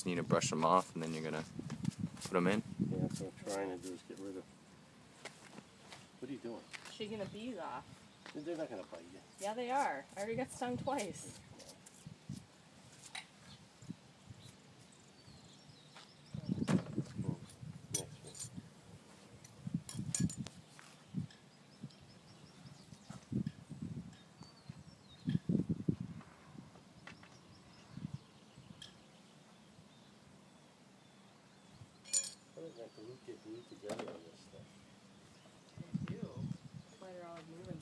just need to brush them off, and then you're gonna put them in. Yeah, that's what I'm trying to do is get rid of. What are you doing? Shaking the bees off. They're not gonna bite you. Yeah, they are. I already got stung twice. Get glued together on this stuff. They do. That's why they're always moving